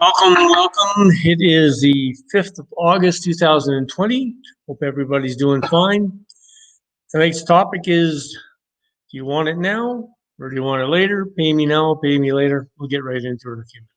Welcome. It is the 5th of August, 2020. Hope everybody's doing fine. Tonight's topic is, do you want it now or do you want it later? Pay me now, pay me later. We'll get right into it in a few minutes.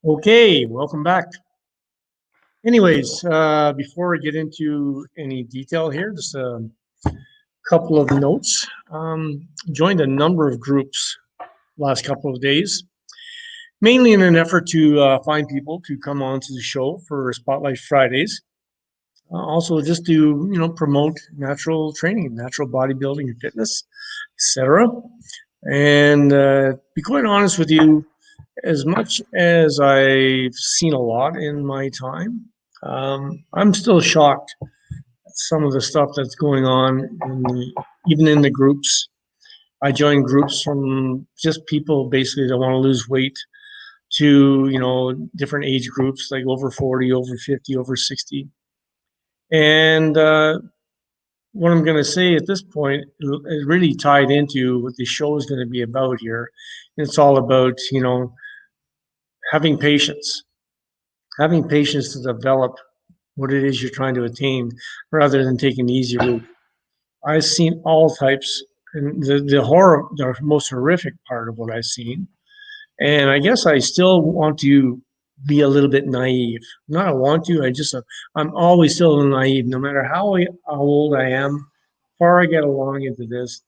Okay, welcome back. Anyways, before we get into any detail here, just a couple of notes. Joined a number of groups last couple of days, mainly in an effort to find people to come on to the show for Spotlight Fridays. Also just to, promote natural training, natural bodybuilding and fitness, etc. And be quite honest with you, as much as I've seen a lot in my time, I'm still shocked at some of the stuff that's going on, even in the groups. I join groups from just people basically that want to lose weight to, different age groups, like over 40, over 50, over 60. And what I'm going to say at this point is really tied into what the show is going to be about here. It's all about, having patience to develop what it is you're trying to attain rather than taking the easy route. I've seen all types, and the most horrific part of what I've seen. And I guess I still want to be a little bit naive. Not I want to, I'm always still naive, no matter how old I am, how far I get along into this.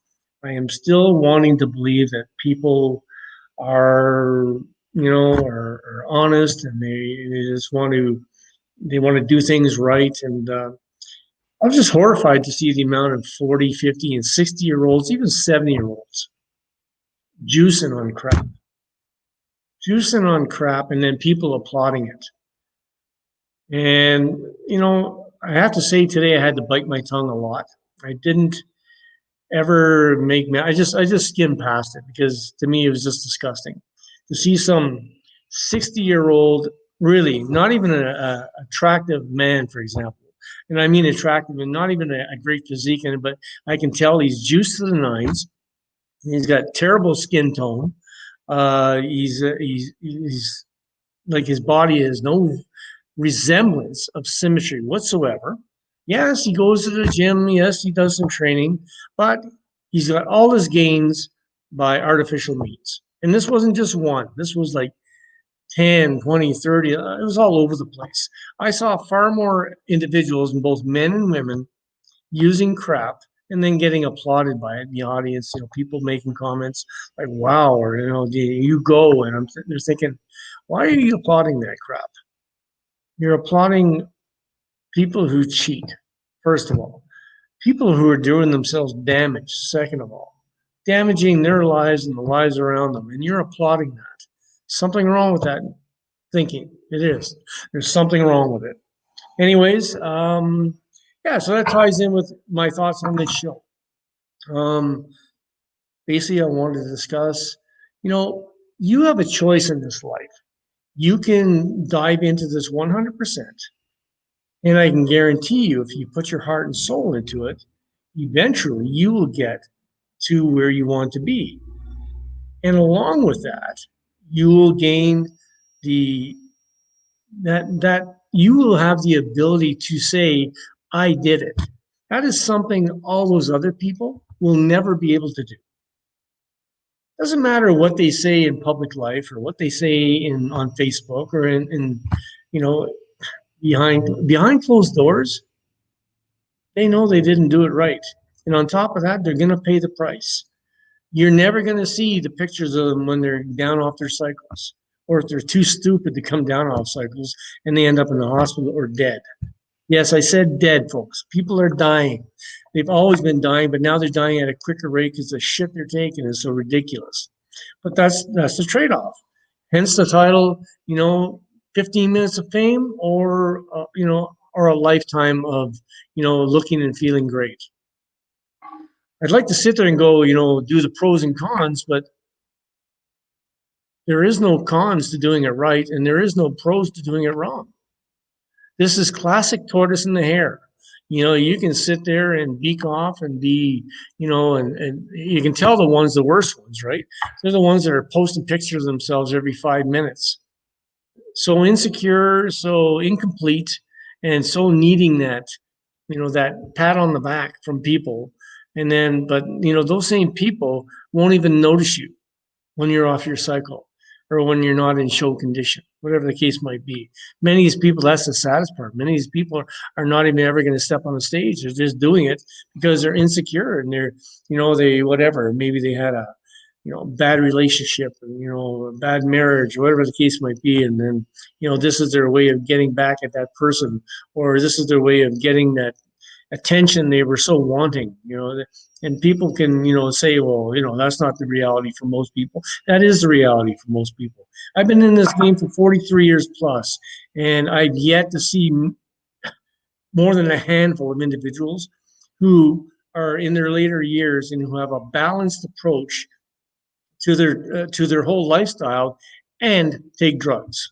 I am still wanting to believe that people are honest, and they just want to do things right. And I was just horrified to see the amount of 40, 50, and 60-year-olds, even 70-year-olds, juicing on crap, and then people applauding it. And, I have to say today I had to bite my tongue a lot. I didn't ever I just skimmed past it because to me it was just disgusting to see some 60-year-old, really not even an attractive man, for example. And I mean attractive and not even a great physique in it, but I can tell he's juiced to the nines. He's got terrible skin tone. He's like, his body has no resemblance of symmetry whatsoever. Yes, he goes to the gym. Yes, he does some training, but he's got all his gains by artificial means. And this wasn't just one. This was like 10, 20, 30. It was all over the place. I saw far more individuals, both men and women, using crap and then getting applauded by it in the audience. People making comments like, wow, or, you go. And they're thinking, why are you applauding that crap? You're applauding people who cheat, first of all. People who are doing themselves damage, second of all. Damaging their lives and the lives around them. And you're applauding that. Something wrong with that thinking. It is. There's something wrong with it. Anyways, so that ties in with my thoughts on this show. Basically, I wanted to discuss, you have a choice in this life. You can dive into this 100%. And I can guarantee you, if you put your heart and soul into it, eventually you will get to where you want to be. And along with that, you will gain that you will have the ability to say, I did it. That is something all those other people will never be able to do. Doesn't matter what they say in public life or what they say on Facebook or in behind closed doors. They know they didn't do it right. And on top of that, they're going to pay the price. You're never going to see the pictures of them when they're down off their cycles, or if they're too stupid to come down off cycles and they end up in the hospital or dead. Yes, I said dead, folks. People are dying. They've always been dying, but now they're dying at a quicker rate because the shit they're taking is so ridiculous. But that's the trade-off. Hence the title, 15 minutes of fame or, or a lifetime of, looking and feeling great. I'd like to sit there and go, do the pros and cons, but there is no cons to doing it right, and there is no pros to doing it wrong. This is classic tortoise and the hare. You can sit there and beak off and be, and you can tell the ones, the worst ones, right? They're the ones that are posting pictures of themselves every 5 minutes. So insecure, so incomplete, and so needing that, that pat on the back from people. And then, but, those same people won't even notice you when you're off your cycle or when you're not in show condition, whatever the case might be. Many of these people, that's the saddest part. Many of these people are not even ever going to step on the stage. They're just doing it because they're insecure and they're, they, whatever, maybe they had a, bad relationship and, a bad marriage, whatever the case might be. And then, this is their way of getting back at that person, or this is their way of getting that attention they were so wanting, and people can, say, well, that's not the reality for most people. That is the reality for most people. I've been in this game for 43 years plus, and I've yet to see more than a handful of individuals who are in their later years and who have a balanced approach to their whole lifestyle and take drugs.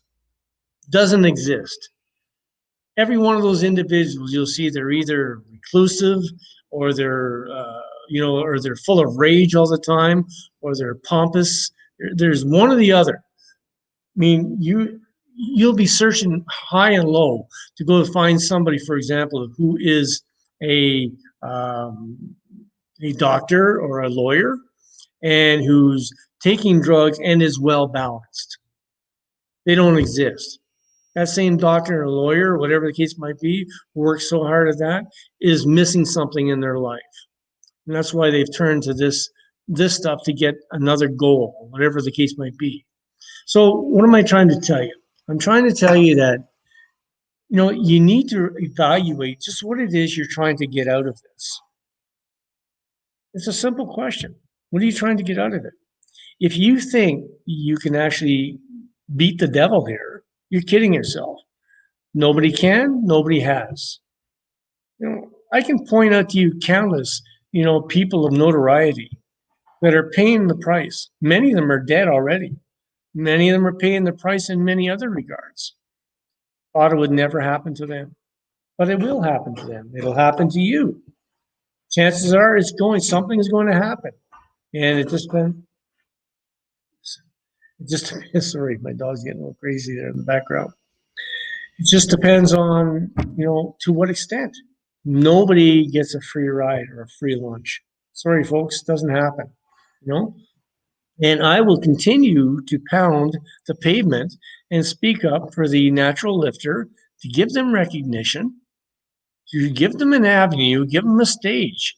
Doesn't exist. Every one of those individuals, you'll see they're either reclusive or they're, or they're full of rage all the time, or they're pompous. There's one or the other. I mean, you'll be searching high and low to go to find somebody, for example, who is a doctor or a lawyer and who's taking drugs and is well balanced. They don't exist. That same doctor or lawyer, whatever the case might be, who works so hard at that, is missing something in their life. And that's why they've turned to this stuff to get another goal, whatever the case might be. So what am I trying to tell you? I'm trying to tell you that, you need to evaluate just what it is you're trying to get out of this. It's a simple question. What are you trying to get out of it? If you think you can actually beat the devil here, you're kidding yourself. Nobody can, nobody has. I can point out to you countless, people of notoriety that are paying the price. Many of them are dead already. Many of them are paying the price in many other regards. Thought it would never happen to them, but it will happen to them. It'll happen to you. Chances are something is going to happen. And it just sorry, my dog's getting a little crazy there in the background. It just depends on, to what extent. Nobody gets a free ride or a free lunch. Sorry, folks, doesn't happen, And I will continue to pound the pavement and speak up for the natural lifter, to give them recognition, to give them an avenue, give them a stage.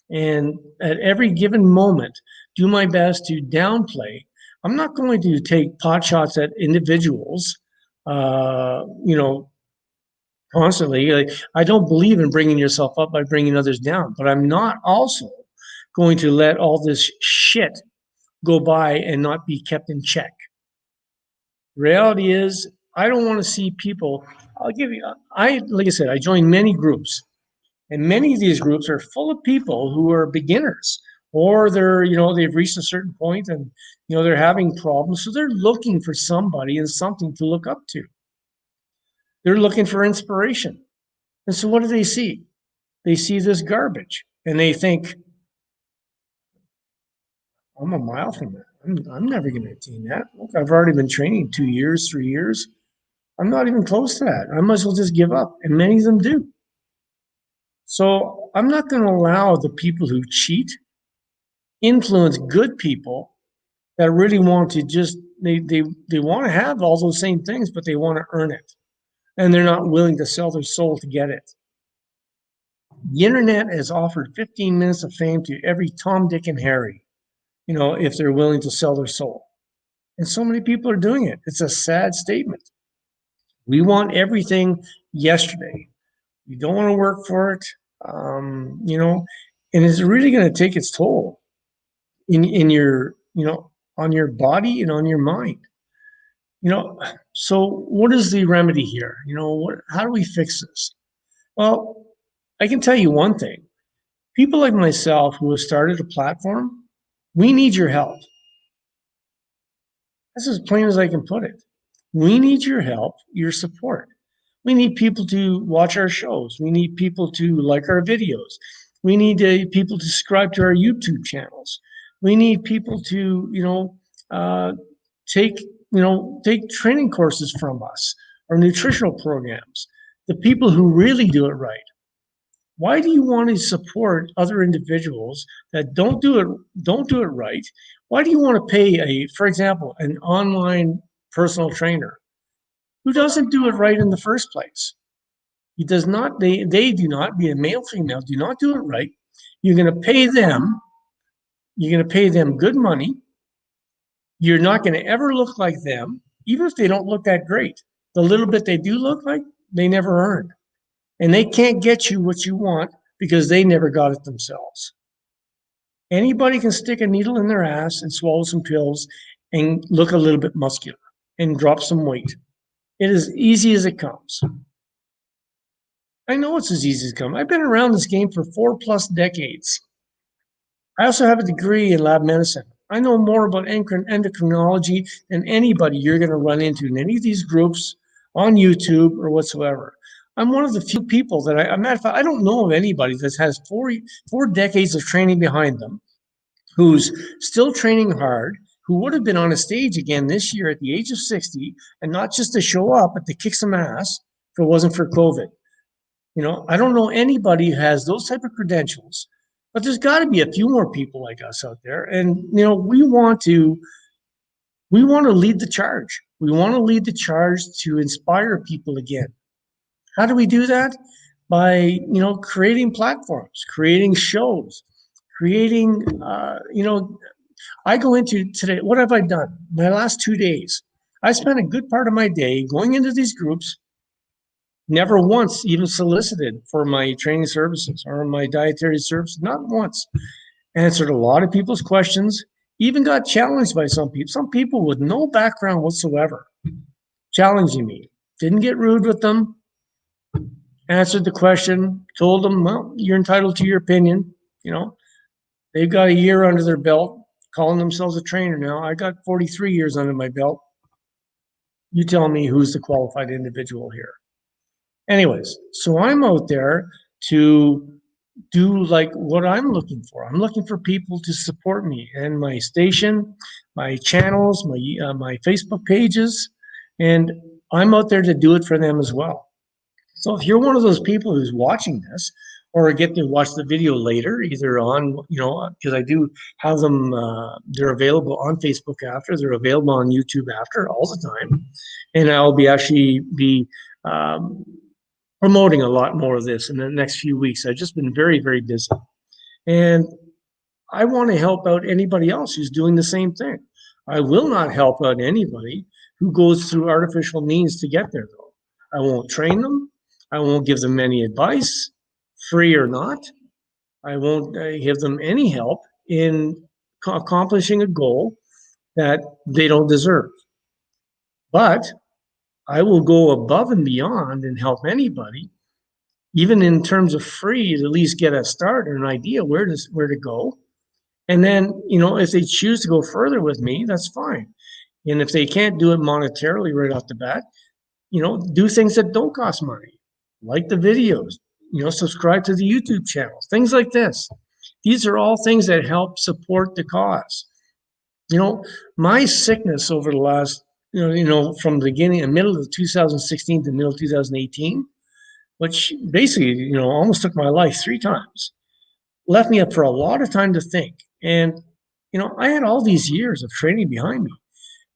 And at every given moment, do my best to downplay. I'm not going to take pot shots at individuals, constantly. Like, I don't believe in bringing yourself up by bringing others down, but I'm not also going to let all this shit go by and not be kept in check. The reality is, I don't want to see people. Like I said, I joined many groups, and many of these groups are full of people who are beginners, or they're, they've reached a certain point and, they're having problems. So they're looking for somebody and something to look up to. They're looking for inspiration. And so what do they see? They see this garbage and they think, I'm a mile from that. I'm never going to attain that. Look, I've already been training 2 years, 3 years. I'm not even close to that. I might as well just give up. And many of them do. So I'm not going to allow the people who cheat influence good people that really want to just, they want to have all those same things, but they want to earn it. And they're not willing to sell their soul to get it. The internet has offered 15 minutes of fame to every Tom, Dick, and Harry, if they're willing to sell their soul. And so many people are doing it. It's a sad statement. We want everything yesterday. We don't want to work for it, and it's really going to take its toll in your, on your body and on your mind. So what is the remedy here? How do we fix this? Well, I can tell you one thing. People like myself who have started a platform, we need your help. That's as plain as I can put it. We need your help, your support. We need people to watch our shows. We need people to like our videos. We need people to subscribe to our YouTube channels. We need people to, take, take training courses from us, or nutritional programs. The people who really do it right. Why do you want to support other individuals that don't do it right? Why do you want to pay for example, an online personal trainer who doesn't do it right in the first place? He does not, they do not, be a male, female, do not do it right. You're going to pay them, good money. You're not going to ever look like them, even if they don't look that great. The little bit they do look like, they never earned. And they can't get you what you want because they never got it themselves. Anybody can stick a needle in their ass and swallow some pills and look a little bit muscular and drop some weight. It is easy as it comes. I know it's as easy as it comes. I've been around this game for 4+ decades. I also have a degree in lab medicine. I know more about endocrinology than anybody you're going to run into in any of these groups on YouTube or whatsoever. I'm one of the few people that a matter of fact, I don't know of anybody that has four decades of training behind them, who's still training hard, who would have been on a stage again this year at the age of 60, and not just to show up, but to kick some ass if it wasn't for COVID. I don't know anybody who has those type of credentials, but there's got to be a few more people like us out there. And, we want to lead the charge. We want to lead the charge to inspire people again. How do we do that? By, creating platforms, creating shows, creating, I go into today, what have I done? My last 2 days, I spent a good part of my day going into these groups, never once even solicited for my training services or my dietary services, not once. Answered a lot of people's questions, even got challenged by some people with no background whatsoever, challenging me. Didn't get rude with them, answered the question, told them, well, you're entitled to your opinion. They've got a year under their belt, calling themselves a trainer now. I got 43 years under my belt. You tell me who's the qualified individual here. Anyways, so I'm out there to do like what I'm looking for. I'm looking for people to support me and my station, my channels, my Facebook pages, and I'm out there to do it for them as well. So if you're one of those people who's watching this, or get to watch the video later, either on, because I do have them, they're available on Facebook after, they're available on YouTube after, all the time. And I'll actually be promoting a lot more of this in the next few weeks. I've just been very, very busy. And I want to help out anybody else who's doing the same thing. I will not help out anybody who goes through artificial means to get there, though. I won't train them. I won't give them any advice, free or not. I won't give them any help in accomplishing a goal that they don't deserve. But I will go above and beyond and help anybody, even in terms of free, to at least get a start or an idea where to go. And then, if they choose to go further with me, that's fine. And if they can't do it monetarily right off the bat, do things that don't cost money, like the videos, subscribe to the YouTube channels, things like this. These are all things that help support the cause. My sickness over the last, from the beginning and middle of 2016 to middle of 2018, which basically, almost took my life 3 times, left me up for a lot of time to think. And, I had all these years of training behind me,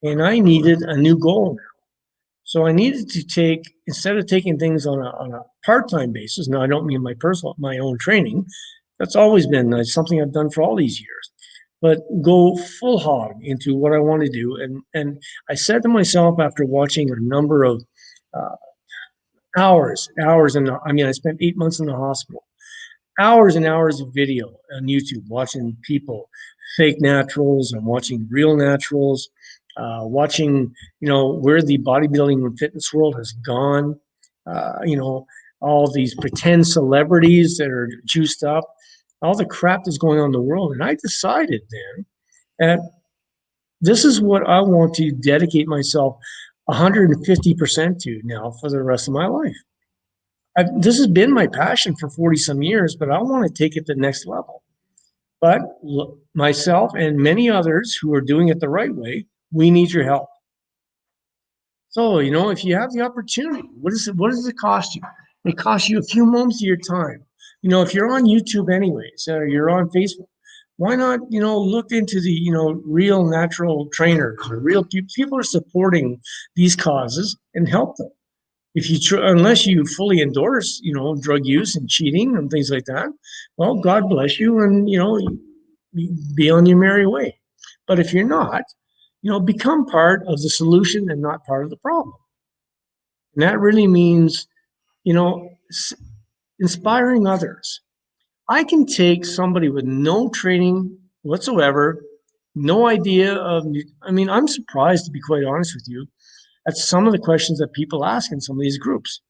and I needed a new goal now. So I needed to instead of taking things on a part-time basis. Now, I don't mean my own training. That's always been something I've done for all these years. But go full hog into what I want to do. And I said to myself after watching a number of uh, hours, I spent 8 months in the hospital, hours and hours of video on YouTube, watching people, fake naturals and watching real naturals, watching, where the bodybuilding and fitness world has gone, all these pretend celebrities that are juiced up, all the crap that's going on in the world. And I decided then that this is what I want to dedicate myself 150% to now for the rest of my life. This has been my passion for 40 some years, but I want to take it to the next level. But myself and many others who are doing it the right way, we need your help. So, if you have the opportunity, what does it cost you? It costs you a few moments of your time. If you're on YouTube anyways, or you're on Facebook, why not, look into the, real natural trainers or real people are supporting these causes and help them. If unless you fully endorse, drug use and cheating and things like that, well, God bless you, and be on your merry way. But if you're not, become part of the solution and not part of the problem. And that really means, inspiring others. I can take somebody with no training whatsoever, no idea of, I'm surprised, to be quite honest with you, at some of the questions that people ask in some of these groups.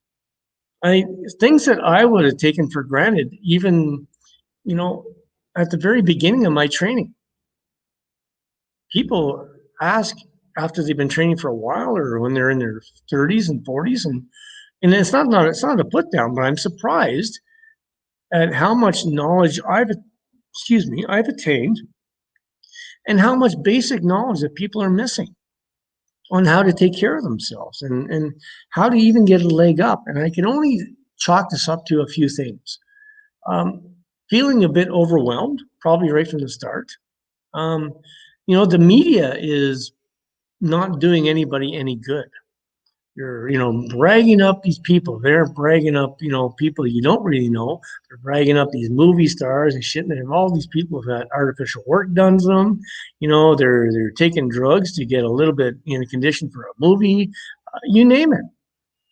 Things that I would have taken for granted, even, at the very beginning of my training. People ask after they've been training for a while or when they're in their 30s and 40s, and it's not a put down, but I'm surprised at how much knowledge I've attained, and how much basic knowledge that people are missing on how to take care of themselves and how to even get a leg up. And I can only chalk this up to a few things. Feeling a bit overwhelmed, probably right from the start. The media is not doing anybody any good. You're, bragging up these people. They're bragging up, people you don't really know. They're bragging up these movie stars and shit. And they have all these people who've had artificial work done to them. They're taking drugs to get a little bit in condition for a movie. You name it.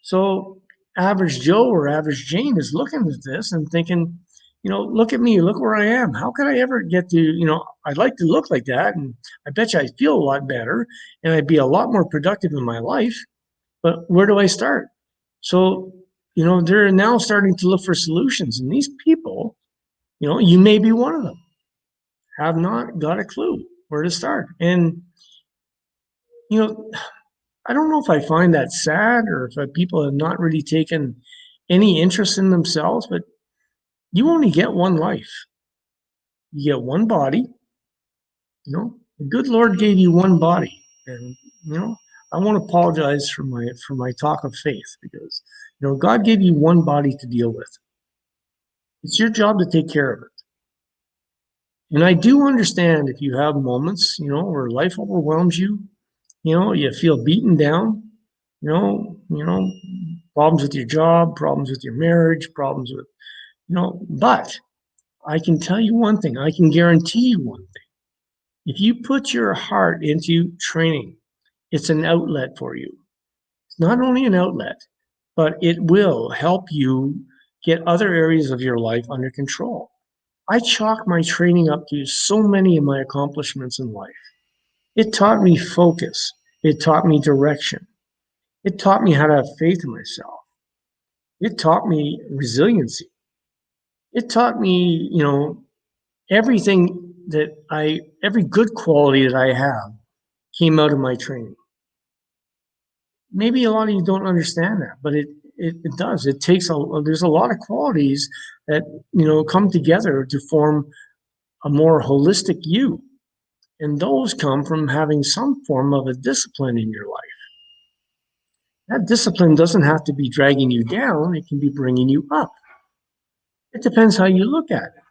So average Joe or average Jane is looking at this and thinking, look at me, look where I am. How could I ever get to, I'd like to look like that. And I bet you I'd feel a lot better and I'd be a lot more productive in my life. But where do I start? So, they're now starting to look for solutions. And these people, you may be one of them, have not got a clue where to start. And, I don't know if I find that sad or if people have not really taken any interest in themselves, but you only get one life. You get one body. The good Lord gave you one body. And, I want to apologize for my talk of faith, because, God gave you one body to deal with. It's your job to take care of it. And I do understand if you have moments, where life overwhelms you, you feel beaten down, problems with your job, problems with your marriage, problems with, but I can tell you one thing, I can guarantee you one thing. If you put your heart into training, it's an outlet for you. It's not only an outlet, but it will help you get other areas of your life under control. I chalk my training up to so many of my accomplishments in life. It taught me focus. It taught me direction. It taught me how to have faith in myself. It taught me resiliency. It taught me, everything every good quality that I have came out of my training. Maybe a lot of you don't understand that, but it does. It takes there's a lot of qualities that, come together to form a more holistic you. And those come from having some form of a discipline in your life. That discipline doesn't have to be dragging you down. It can be bringing you up. It depends how you look at it.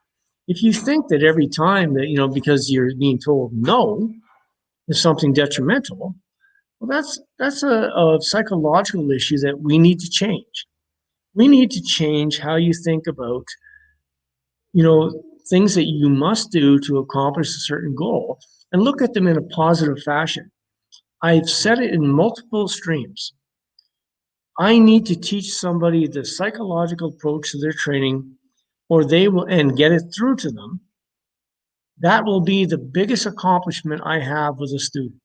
If you think that every time that, because you're being told no is something detrimental, well, that's a psychological issue that we need to change. We need to change how you think about, things that you must do to accomplish a certain goal and look at them in a positive fashion. I've said it in multiple streams. I need to teach somebody the psychological approach to their training, or they will, and get it through to them. That will be the biggest accomplishment I have with a student,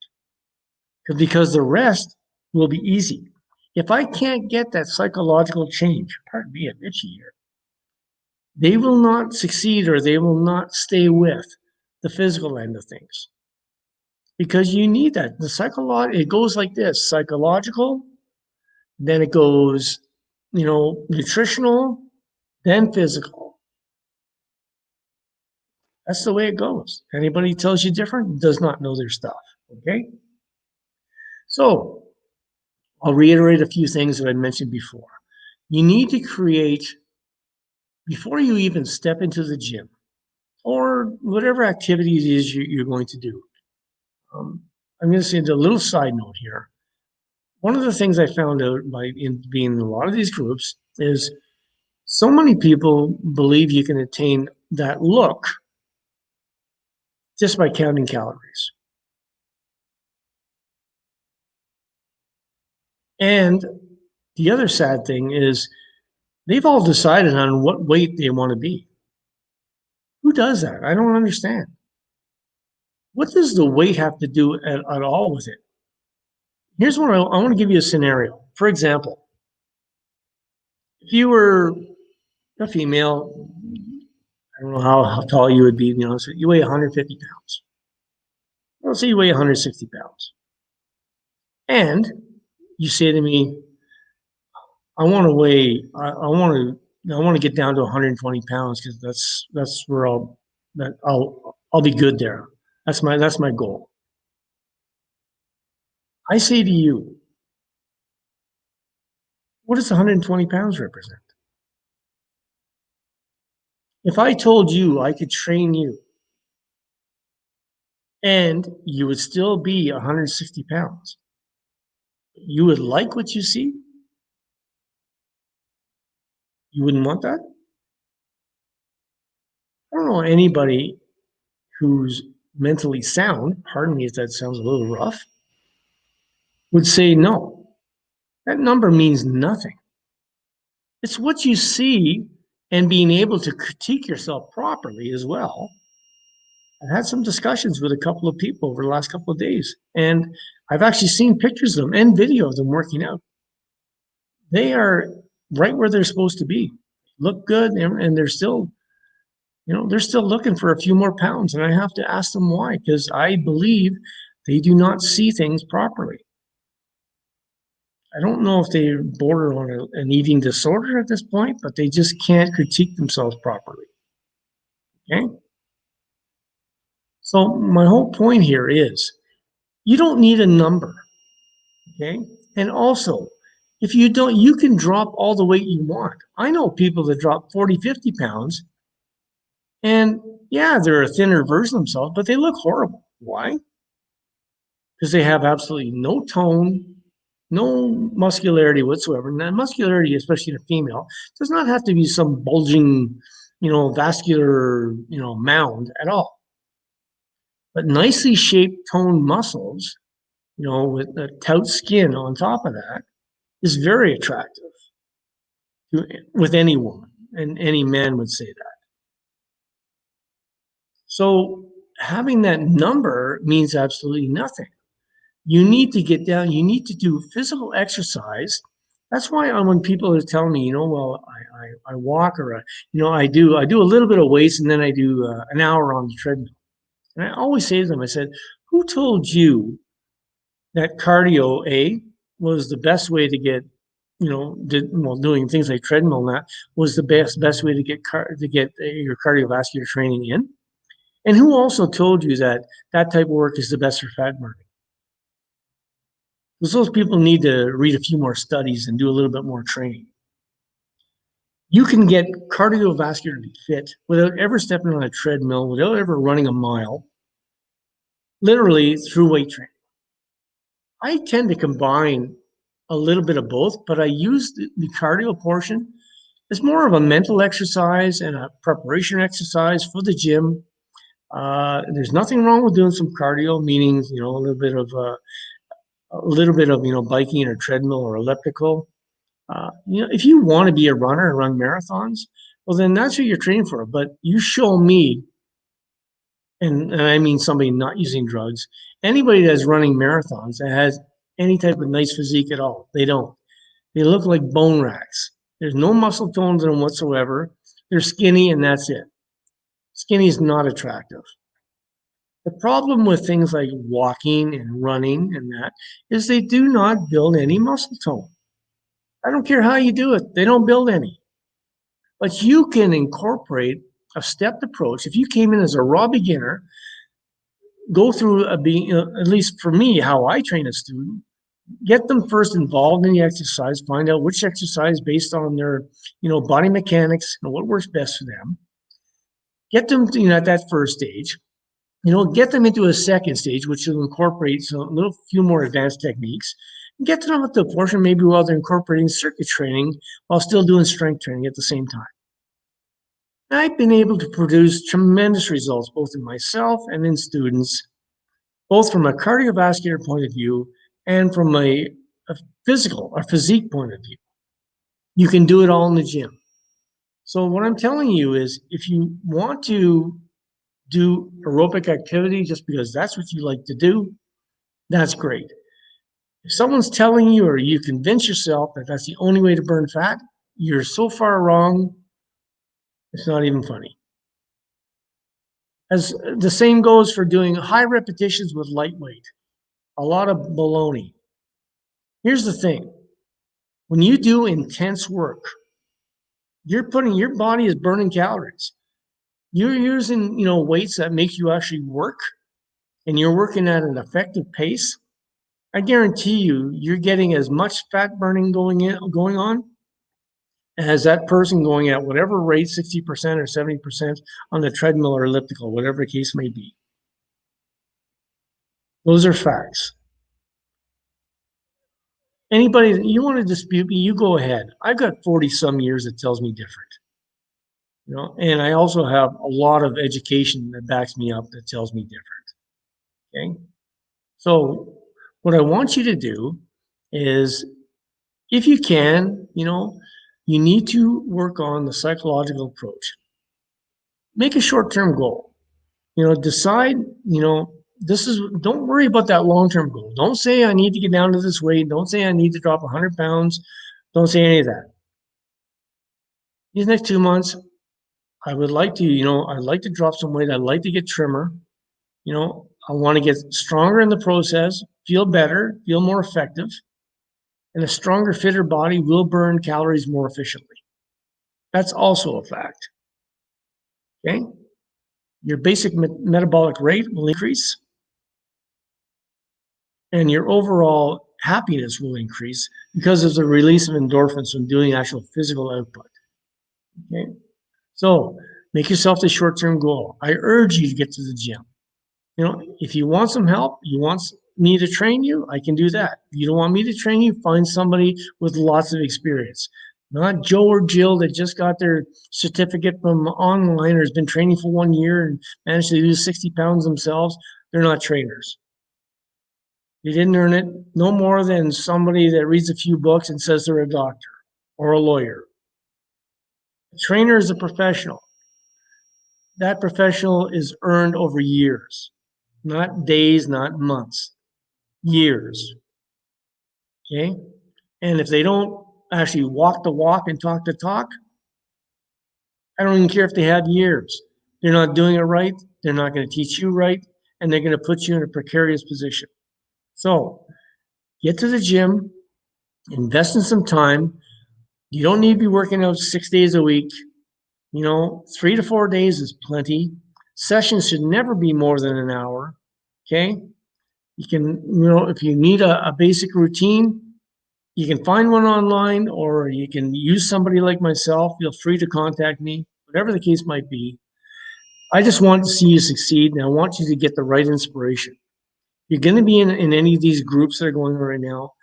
because the rest will be easy. If I can't get that psychological change, pardon me, I'm itchy here, they will not succeed, or they will not stay with the physical end of things, because you need that. The psychological, it goes like this: psychological, then it goes, nutritional, then physical. That's the way it goes. Anybody tells you different does not know their stuff. Okay. So I'll reiterate a few things that I mentioned before. You need to create, before you even step into the gym or whatever activity it is you're going to do. I'm going to say a little side note here. One of the things I found out in being in a lot of these groups is so many people believe you can attain that look just by counting calories. And the other sad thing is they've all decided on what weight they want to be. Who does that? I don't understand. What does the weight have to do at all with it? Here's what I want to give you a scenario. For example, if you were a female, I don't know how tall you would be, so you weigh 150 pounds. Let's say you weigh 160 pounds. And you say to me, I want to get down to 120 pounds, because that's where I'll be good there. That's my goal. I say to you, what does 120 pounds represent? If I told you I could train you and you would still be 160 pounds, you would like what you see? You wouldn't want that? I don't know anybody who's mentally sound, pardon me if that sounds a little rough, would say no. That number means nothing. It's what you see and being able to critique yourself properly as well. I've had some discussions with a couple of people over the last couple of days, and I've actually seen pictures of them and video of them working out. They are right where they're supposed to be, look good, and they're still, they're still looking for a few more pounds. And I have to ask them why, because I believe they do not see things properly. I don't know if they border on an eating disorder at this point, but they just can't critique themselves properly. Okay. So my whole point here is you don't need a number. Okay. And also, if you don't, you can drop all the weight you want. I know people that drop 40, 50 pounds, and yeah, they're a thinner version of themselves, but they look horrible. Why? Because they have absolutely no tone, no muscularity whatsoever. And that muscularity, especially in a female, does not have to be some bulging, vascular, mound at all. But nicely shaped, toned muscles, with a taut skin on top of that, is very attractive with any woman, and any man would say that. So having that number means absolutely nothing. You need to get down, you need to do physical exercise. That's why when people are telling me, well, I walk, or, I do a little bit of weights, and then I do an hour on the treadmill. And I always say to them, I said, who told you that cardio, was the best way to get, doing things like treadmill and that was the best way to get your cardiovascular training in? And who also told you that that type of work is the best for fat burning? Because those people need to read a few more studies and do a little bit more training. You can get cardiovascularly fit without ever stepping on a treadmill, without ever running a mile, literally through weight training. I tend to combine a little bit of both, but I use the cardio portion It's more of a mental exercise and a preparation exercise for the gym. There's nothing wrong with doing some cardio, meaning a little bit of biking or treadmill or elliptical. If you want to be a runner and run marathons, well, then that's what you're training for. But you show me, and I mean somebody not using drugs, anybody that's running marathons that has any type of nice physique at all, they don't. They look like bone racks. There's no muscle tones in them whatsoever. They're skinny, and that's it. Skinny is not attractive. The problem with things like walking and running and that is they do not build any muscle tone. I don't care how you do it, they don't build any. But you can incorporate a stepped approach. If you came in as a raw beginner, go through at least for me, how I train a student, get them first involved in the exercise, find out which exercise based on their, body mechanics and what works best for them. Get them, at that first stage, get them into a second stage, which will incorporate a little few more advanced techniques. And get them up to a portion maybe while they're incorporating circuit training while still doing strength training at the same time. I've been able to produce tremendous results, both in myself and in students, both from a cardiovascular point of view and from a physique point of view. You can do it all in the gym. So what I'm telling you is, if you want to do aerobic activity just because that's what you like to do, that's great. If someone's telling you, or you convince yourself that that's the only way to burn fat, you're so far wrong, it's not even funny. As the same goes for doing high repetitions with lightweight, a lot of baloney. Here's the thing. When you do intense work, your body is burning calories. You're using, weights that make you actually work, and you're working at an effective pace. I guarantee you're getting as much fat burning going on as that person going at whatever rate, 60% or 70% on the treadmill or elliptical, whatever the case may be. Those are facts. Anybody that you want to dispute me, you go ahead. I've got 40 some years that tells me different. And I also have a lot of education that backs me up that tells me different. Okay. So what I want you to do is, if you can, you need to work on the psychological approach. Make a short-term goal. Decide, don't worry about that long-term goal. Don't say I need to get down to this weight. Don't say I need to drop 100 pounds. Don't say any of that. These next 2 months, I would like to, I'd like to drop some weight. I'd like to get trimmer. I want to get stronger in the process, feel better, feel more effective. And a stronger, fitter body will burn calories more efficiently. That's also a fact. Okay? Your basic metabolic rate will increase, and your overall happiness will increase because of the release of endorphins from doing actual physical output. Okay? So make yourself the short-term goal. I urge you to get to the gym. If you want some help, you want me to train you, I can do that. If you don't want me to train you, find somebody with lots of experience. Not Joe or Jill that just got their certificate from online or has been training for 1 year and managed to lose 60 pounds themselves. They're not trainers. They didn't earn it no more than somebody that reads a few books and says they're a doctor or a lawyer. A trainer is a professional. That professional is earned over years, not days, not months, years. Okay? And if they don't actually walk the walk and talk the talk, I don't even care if they have years. They're not doing it right. They're not going to teach you right. And they're going to put you in a precarious position. So get to the gym, invest in some time. You don't need to be working out 6 days a week. 3 to 4 days is plenty. Sessions should never be more than an hour. Okay? You can, if you need a basic routine, you can find one online, or you can use somebody like myself. Feel free to contact me, whatever the case might be. I just want to see you succeed, and I want you to get the right inspiration. You're going to be in any of these groups that are going on right now.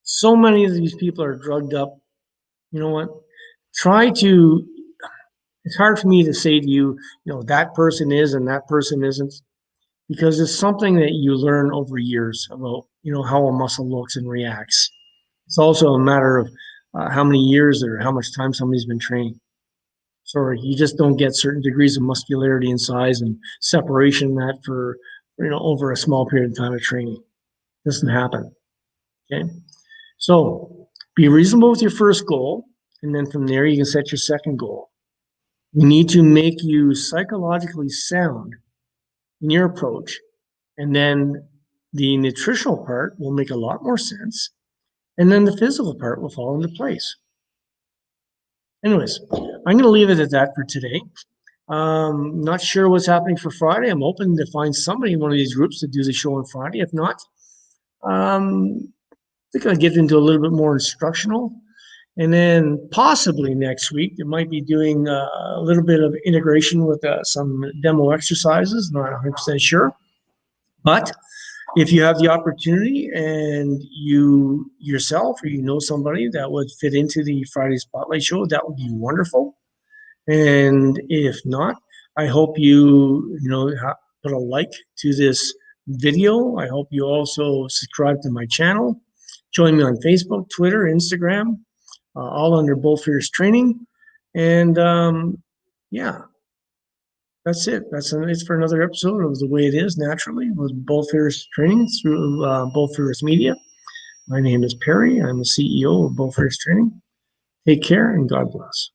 So many of these people are drugged up. You know what? Try to, it's hard for me to say to you, that person is and that person isn't, because it's something that you learn over years about, how a muscle looks and reacts. It's also a matter of how many years or how much time somebody's been training. So you just don't get certain degrees of muscularity and size and separation that for, over a small period of time of training. It doesn't happen. Okay. So be reasonable with your first goal. And then from there, you can set your second goal. We need to make you psychologically sound in your approach. And then the nutritional part will make a lot more sense. And then the physical part will fall into place. Anyways, I'm going to leave it at that for today. Not sure what's happening for Friday. I'm hoping to find somebody in one of these groups to do the show on Friday. If not, I think I'll get into a little bit more instructional. And then possibly next week, they might be doing a little bit of integration with some demo exercises. Not 100% sure. But if you have the opportunity and you yourself or somebody that would fit into the Friday Spotlight show, that would be wonderful. And if not, I hope you put a like to this video. I hope you also subscribe to my channel. Join me on Facebook, Twitter, Instagram, all under Bull Fierce Training. And yeah, that's it. It's for another episode of The Way It Is Naturally with Bull Fierce Training through Bull Fierce Media. My name is Perry. I'm the CEO of Bull Fierce Training. Take care and God bless.